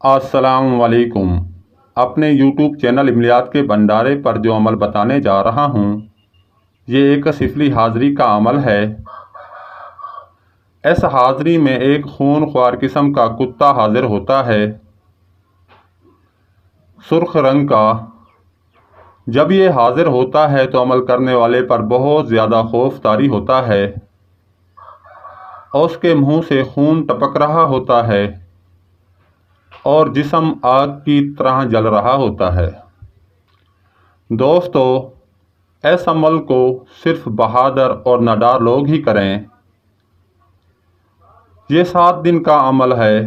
السلام علیکم۔ اپنے یوٹیوب چینل عملیات کے بھنڈارے پر جو عمل بتانے جا رہا ہوں یہ ایک سفلی حاضری کا عمل ہے۔ اس حاضری میں ایک خون خوار قسم کا کتا حاضر ہوتا ہے، سرخ رنگ کا۔ جب یہ حاضر ہوتا ہے تو عمل کرنے والے پر بہت زیادہ خوف طاری ہوتا ہے اور اس کے منہ سے خون ٹپک رہا ہوتا ہے اور جسم آگ کی طرح جل رہا ہوتا ہے۔ دوستو، اس عمل کو صرف بہادر اور نڈار لوگ ہی کریں۔ یہ 7 دن کا عمل ہے۔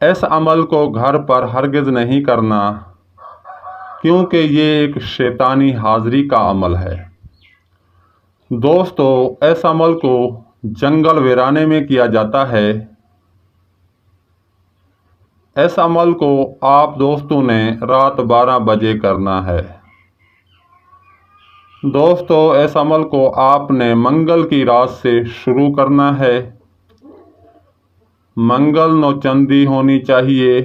اس عمل کو گھر پر ہرگز نہیں کرنا کیونکہ یہ ایک شیطانی حاضری کا عمل ہے۔ دوستو، اس عمل کو جنگل ویرانے میں کیا جاتا ہے۔ اس عمل کو آپ دوستوں نے رات 12 بجے کرنا ہے۔ دوستو، اس عمل کو آپ نے منگل کی رات سے شروع کرنا ہے۔ منگل نو چندی ہونی چاہیے۔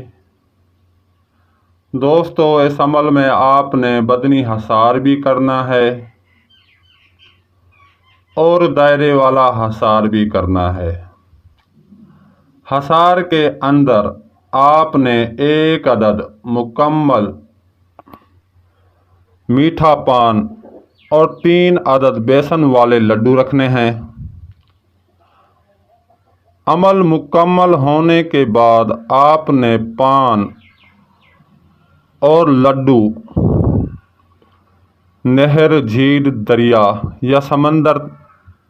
دوستو، اس عمل میں آپ نے بدنی حصار بھی کرنا ہے اور دائرے والا حصار بھی کرنا ہے۔ حصار کے اندر آپ نے 1 عدد مکمل میٹھا پان اور 3 عدد بیسن والے لڈو رکھنے ہیں۔ عمل مکمل ہونے کے بعد آپ نے پان اور لڈو نہر، جھیل، دریا یا سمندر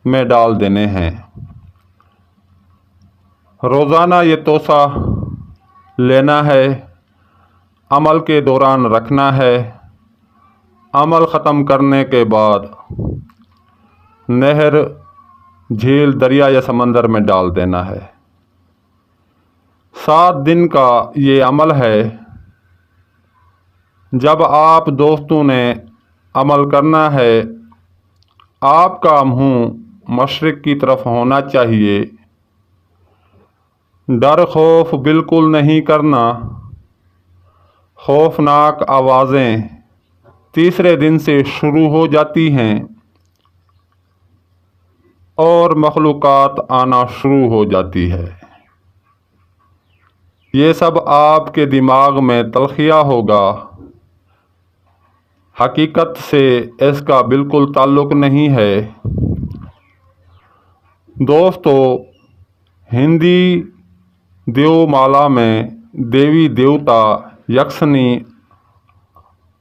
میں ڈال دینے ہیں۔ روزانہ یہ توسہ لینا ہے، عمل کے دوران رکھنا ہے۔ عمل ختم کرنے کے بعد نہر، جھیل، دریا یا سمندر میں ڈال دینا ہے۔ 7 دن کا یہ عمل ہے۔ جب آپ دوستوں نے عمل کرنا ہے، آپ کا منہ مشرق کی طرف ہونا چاہیے۔ ڈر خوف بالکل نہیں کرنا۔ خوفناک آوازیں تیسرے دن سے شروع ہو جاتی ہیں اور مخلوقات آنا شروع ہو جاتی ہے۔ یہ سب آپ کے دماغ میں تلخیہ ہوگا۔ حقیقت سے اس کا بالکل تعلق نہیں ہے۔ دوستو، ہندی دیو مالا میں دیوی دیوتا یکشنی،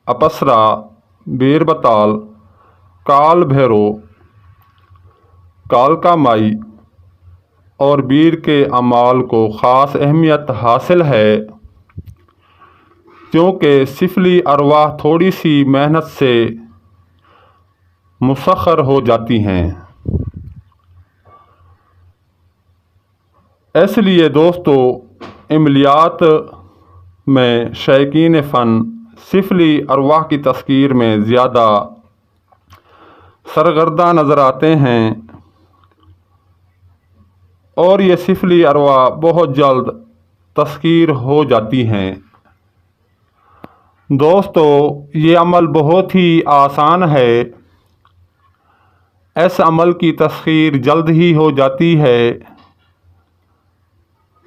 اپسرا، بیر بتال، کال بھیرو، کالکا مائی اور بیر کے اعمال کو خاص اہمیت حاصل ہے کیونکہ سفلی ارواح تھوڑی سی محنت سے مسخر ہو جاتی ہیں۔ اس لیے دوستو، عملیات میں شائقین فن سفلی ارواح کی تذکیر میں زیادہ سرگرداں نظر آتے ہیں اور یہ سفلی ارواح بہت جلد تذکیر ہو جاتی ہیں۔ دوستو، یہ عمل بہت ہی آسان ہے۔ اس عمل کی تذکیر جلد ہی ہو جاتی ہے۔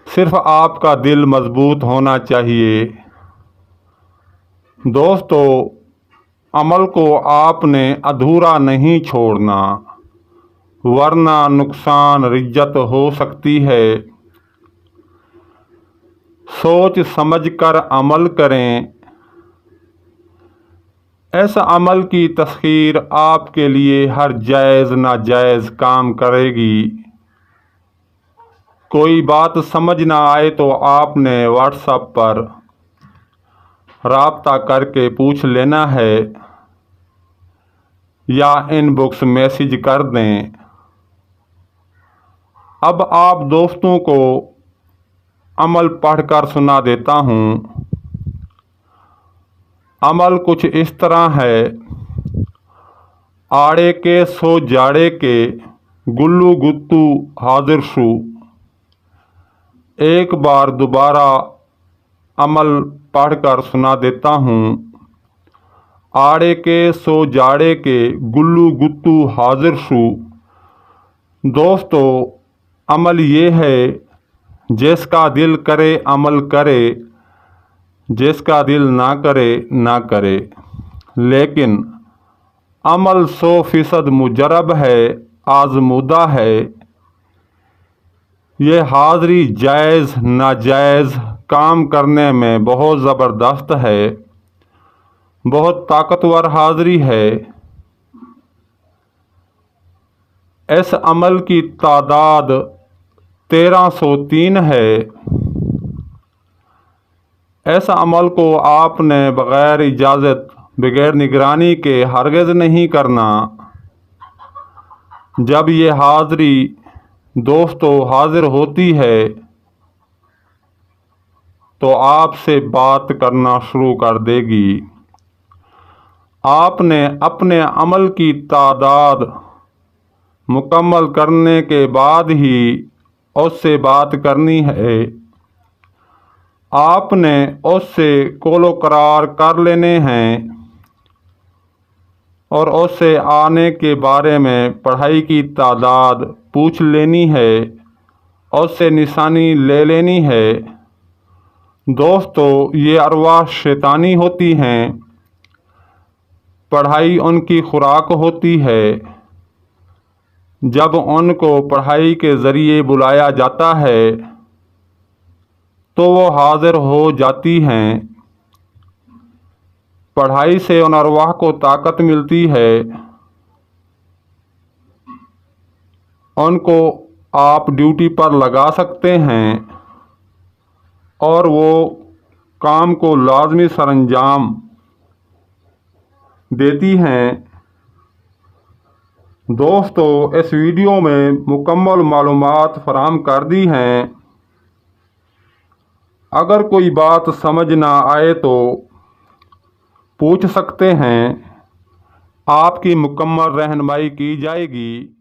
صرف آپ کا دل مضبوط ہونا چاہیے۔ دوستو، عمل کو آپ نے ادھورا نہیں چھوڑنا ورنہ نقصان رجت ہو سکتی ہے۔ سوچ سمجھ کر عمل کریں۔ اس عمل کی تذکیر آپ کے لیے ہر جائز ناجائز کام کرے گی۔ کوئی بات سمجھ نہ آئے تو آپ نے واٹس ایپ پر رابطہ کر کے پوچھ لینا ہے یا ان باکس میسج کر دیں۔ اب آپ دوستوں کو عمل پڑھ کر سنا دیتا ہوں۔ عمل کچھ اس طرح ہے: آڑے کے سو جاڑے کے گلو گتو حاضر شو، ایک بار دوبارہ عمل پڑھ کر سنا دیتا ہوں۔ آڑے کے سو جاڑے کے گلو گتو حاضر شو۔ دوستو، عمل یہ ہے جس کا دل کرے عمل کرے، جس کا دل نہ کرے نہ کرے، لیکن عمل 100% مجرب ہے، آزمودہ ہے۔ یہ حاضری جائز ناجائز کام کرنے میں بہت زبردست ہے، بہت طاقتور حاضری ہے۔ اس عمل کی تعداد 1303 ہے۔ اس عمل کو آپ نے بغیر اجازت، بغیر نگرانی کے ہرگز نہیں کرنا۔ جب یہ حاضری دوستو حاضر ہوتی ہے تو آپ سے بات کرنا شروع کر دے گی۔ آپ نے اپنے عمل کی تعداد مکمل کرنے کے بعد ہی اس سے بات کرنی ہے۔ آپ نے اس سے قول و قرار کر لینے ہیں اور اس سے آنے کے بارے میں پڑھائی کی تعداد پوچھ لینی ہے، اس سے نشانی لے لینی ہے۔ دوستو، یہ ارواح شیطانی ہوتی ہیں، پڑھائی ان کی خوراک ہوتی ہے۔ جب ان کو پڑھائی کے ذریعے بلایا جاتا ہے تو وہ حاضر ہو جاتی ہیں۔ پڑھائی سے ان ارواح کو طاقت ملتی ہے۔ ان کو آپ ڈیوٹی پر لگا سکتے ہیں اور وہ کام کو لازمی سر انجام دیتی ہیں۔ دوستو، اس ویڈیو میں مکمل معلومات فراہم کر دی ہیں۔ اگر کوئی بات سمجھ نہ آئے تو پوچھ سکتے ہیں، آپ کی مکمل رہنمائی کی جائے گی۔